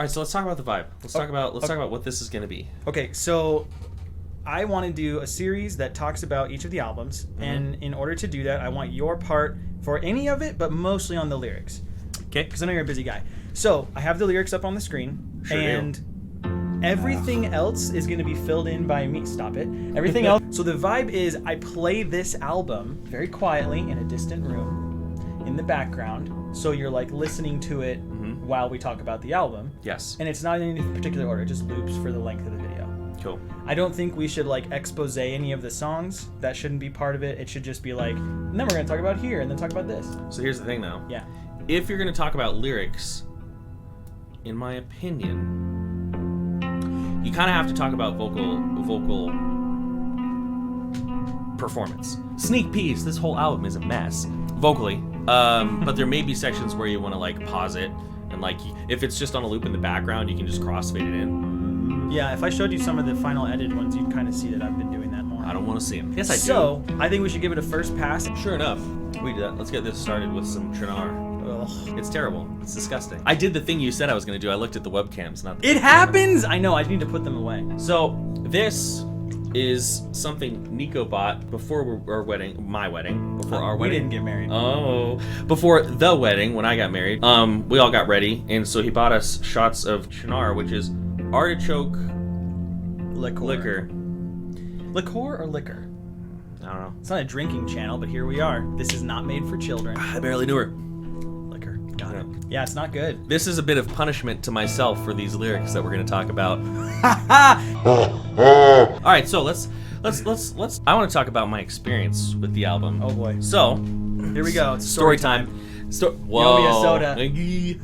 right, so let's talk about the vibe. Let's talk about what this is going to be. Okay, so I want to do a series that talks about each of the albums, and in order to do that, I want your part for any of it, but mostly on the lyrics. Okay. Because I know you're a busy guy. So I have the lyrics up on the screen, everything else is going to be filled in by me. Stop it. Everything else. So the vibe is I play this album very quietly in a distant room in the background. So you're like listening to it while we talk about the album. Yes. And it's not in any particular order. It just loops for the length of the video. Cool. I don't think we should like expose any of the songs. That shouldn't be part of it. It should just be like, and then we're going to talk about here and then talk about this. So here's the thing though. Yeah. If you're going to talk about lyrics, in my opinion, you kind of have to talk about vocal performance. Sneak peeks, this whole album is a mess vocally, but there may be sections where you want to like pause it and like if it's just on a loop in the background, you can just crossfade it in. Yeah, if I showed you some of the final edited ones, you'd kind of see that I've been doing that more. I don't want to see them. Yes, I do. So I think we should give it a first pass. Sure enough, we did that. Let's get this started with some Trinar. Ugh. It's terrible. It's disgusting. I did the thing you said I was going to do. I looked at the webcams, not the It happens! I know, I need to put them away. So this is something Nico bought before our wedding, my wedding, before our wedding. We didn't get married. Oh, before the wedding when I got married. We all got ready, and so he bought us shots of Chinar, which is artichoke liquor. Liqueur or liquor? I don't know. It's not a drinking channel, but here we are. This is not made for children. I barely knew her. Liquor. Got it. Yeah, it's not good. This is a bit of punishment to myself for these lyrics that we're going to talk about. All right, so let's. I want to talk about my experience with the album. Oh boy. So, here we go. It's story time. Whoa. Give me a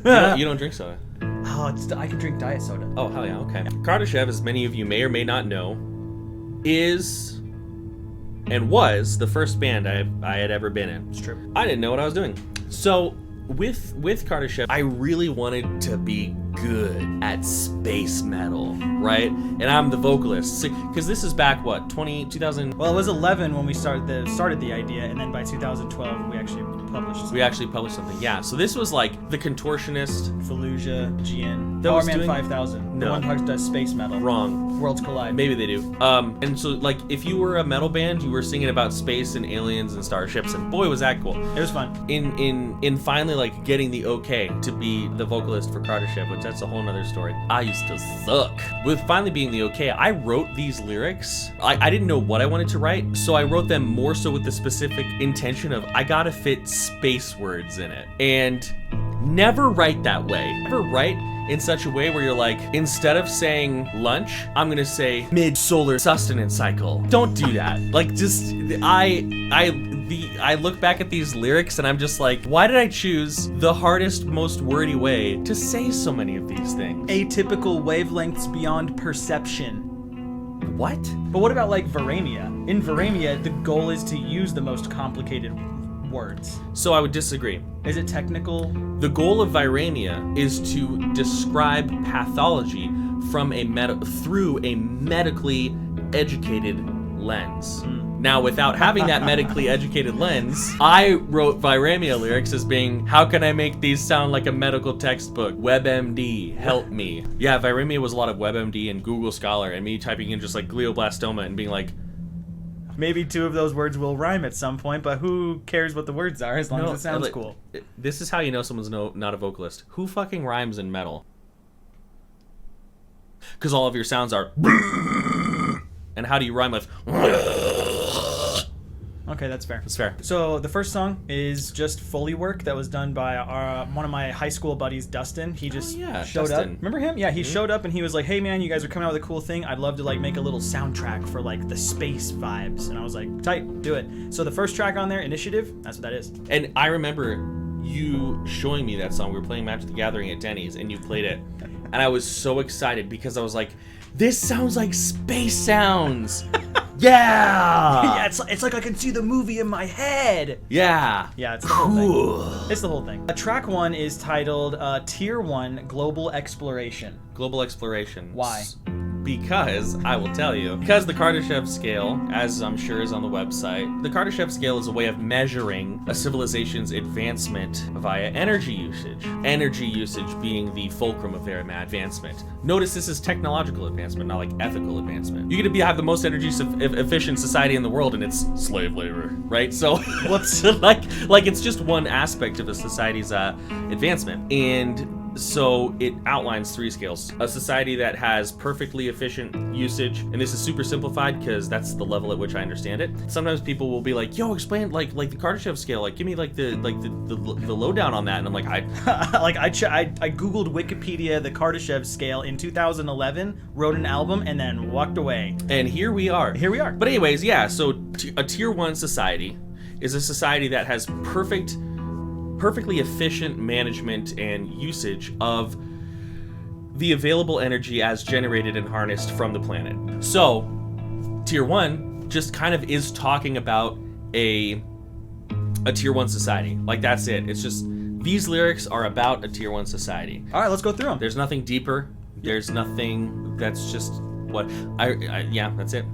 soda. You don't drink soda. Oh, I can drink diet soda. Oh, hell yeah, okay. Kardashev, as many of you may or may not know, is and was the first band I had ever been in. It's true. I didn't know what I was doing. So, with Kardashev, I really wanted to be good at space metal, right? And I'm the vocalist. Because this is back, what, 2000? Well, it was 11 when we started the idea, and then by 2012, we actually published something. We actually published something, yeah. So this was like The Contortionist. Fallujah, GN. That was Powerman doing- 5000. No. The one who does space metal. Wrong. Worlds collide. Maybe they do. And so, like, if you were a metal band, you were singing about space and aliens and starships, and boy, was that cool. It was fun. In finally, like, getting the okay to be the vocalist for Kardashev, which that's a whole nother story. I used to suck. With finally being the okay, I wrote these lyrics. I didn't know what I wanted to write, so I wrote them more so with the specific intention of I gotta fit space words in it. And never write that way. Never write in such a way where you're like, instead of saying lunch, I'm gonna say mid-solar sustenance cycle. Don't do that. Like, just, I look back at these lyrics and I'm just like, why did I choose the hardest, most wordy way to say so many of these things? Atypical wavelengths beyond perception. What? But what about like Varamia? In Varamia, the goal is to use the most complicated words. So I would disagree. Is it technical? The goal of Viramia is to describe pathology from through a medically educated lens. Now, without having that medically educated lens, I wrote Viramia lyrics as being, how can I make these sound like a medical textbook? WebMD, help me. Yeah, Viramia was a lot of WebMD and Google Scholar and me typing in just like glioblastoma and being like, maybe two of those words will rhyme at some point, but who cares what the words are as long as it sounds cool. This is how you know someone's not a vocalist. Who fucking rhymes in metal? Because all of your sounds are... And how do you rhyme with... Okay, that's fair. That's fair. So the first song is just Foley work that was done by one of my high school buddies, Dustin. He just showed up. Remember him? Yeah, he showed up and he was like, hey man, you guys are coming out with a cool thing. I'd love to like make a little soundtrack for like the space vibes. And I was like, tight, do it. So the first track on there, Initiative, that's what that is. And I remember you showing me that song. We were playing Magic the Gathering at Denny's and you played it. And I was so excited because I was like, this sounds like space sounds. Yeah! Yeah, it's like I can see the movie in my head. Yeah. Yeah, it's the whole thing. It's the whole thing. Track 1 is titled Tier 1 Global Exploration. Global Exploration. Why? Because, I will tell you, because the Kardashev scale, as I'm sure is on the website, the Kardashev scale is a way of measuring a civilization's advancement via energy usage. Energy usage being the fulcrum of their advancement. Notice this is technological advancement, not like ethical advancement. You get to have the most energy efficient society in the world, and it's slave labor, right? So, what's like it's just one aspect of a society's advancement. And so it outlines 3 scales. A society that has perfectly efficient usage, and this is super simplified because that's the level at which I understand it. Sometimes people will be like, "Yo, explain like the Kardashev scale. Like, give me like the lowdown on that." And I'm like, I googled Wikipedia the Kardashev scale in 2011, wrote an album, and then walked away. And here we are. Here we are. But anyways, yeah. So a tier 1 society is a society that has perfectly efficient management and usage of the available energy as generated and harnessed from the planet. So, tier 1 just kind of is talking about a tier 1 society. Like, that's it. It's just, these lyrics are about a tier 1 society. All right, let's go through them. There's nothing deeper. There's nothing, that's just what, yeah, that's it.